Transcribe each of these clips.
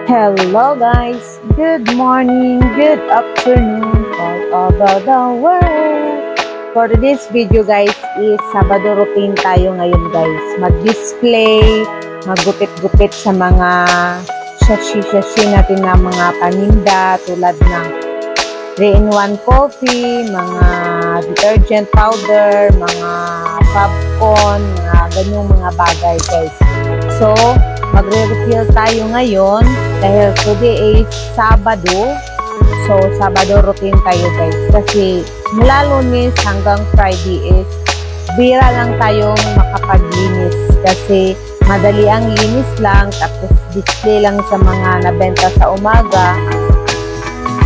Hello guys, good morning, good afternoon all over the world. For this video guys is Sabado routine tayo ngayon guys. Mag-display, maggupit-gupit sa mga shashi-shashi natin na mga paninda tulad ng 3-in-1 coffee, mga detergent powder, mga popcorn, mga ganyong mga bagay guys. So, magre-refill tayo ngayon dahil today is Sabado. So, Sabado routine tayo guys. Kasi mula Lunes hanggang Friday is bira lang tayong makapaglinis. Kasi madali ang linis lang. Tapos display lang sa mga nabenta sa umaga.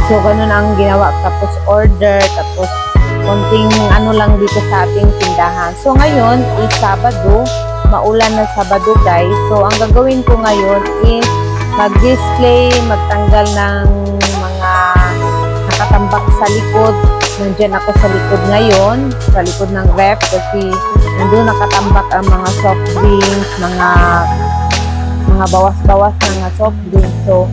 So, ganun ang ginawa. Tapos order. Tapos konting ano lang dito sa ating tindahan. So, ngayon is Sabado. Maulan na Sabado guys. So, ang gagawin ko ngayon is mag-display, magtanggal ng mga nakatambak sa likod. Nandyan ako sa likod ngayon, sa likod ng ref kasi nandun nakatambak ang mga soft drinks, mga bawas-bawas na mga soft drinks. So,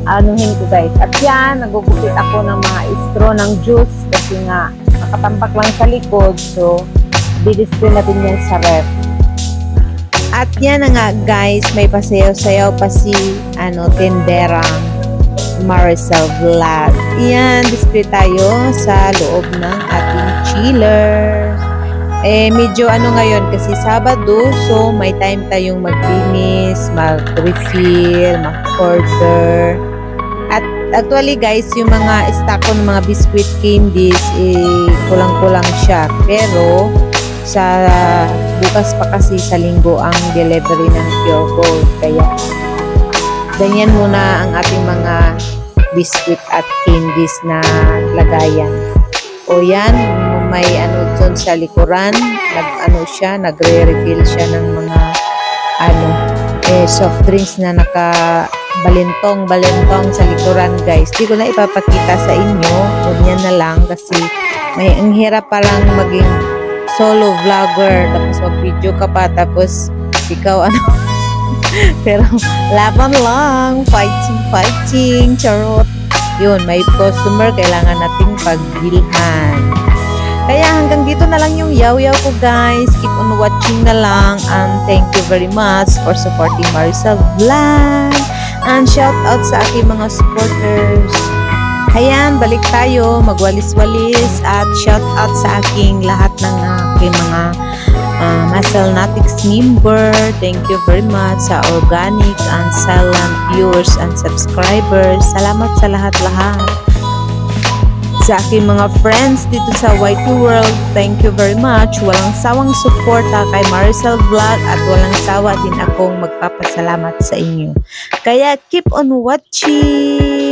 anuhin ko guys. At yan, nagugupit ako ng mga straw ng juice kasi nga nakatambak lang sa likod. So, di-display natin yan sa ref. At yan na nga guys, may pasayaw-sayaw pa si tinderang Maricel Vlog. Yan, display tayo sa loob ng ating chiller. Medyo ngayon kasi Sabado, so may time tayong maglinis, mag-refill, mag-order. At actually guys, yung mga stock ko ng mga biscuit candies, kulang-kulang siya. Pero sa bukas pa kasi sa linggo ang delivery ng Pure Gold, kaya ganyan muna ang ating mga biscuit at candies na lagayan. O yan, may dun sa likuran, nagre-refill siya ng mga soft drinks na balentong sa likuran guys. Di ko na ipapakita sa inyo, ganyan na lang kasi ang hirap parang maging solo vlogger, tapos mag-video ka pa, tapos ikaw pero laban lang, fighting, charot. Yun, may customer, kailangan nating pagbilhan. Kaya hanggang dito na lang yung yaw-yaw ko guys. Keep on watching na lang, and thank you very much for supporting Maricel Vlog, and shout out sa aking mga supporters. Ayan, balik tayo, magwalis-walis at shout out sa aking lahat ng aking mga Maselnatics member. Thank you very much sa organic and silent viewers and subscribers. Salamat sa lahat-lahat. Sa aking mga friends dito sa YT World, thank you very much. Walang sawang suporta kay Maricel Vlog at walang sawa din akong magpapasalamat sa inyo. Kaya keep on watching!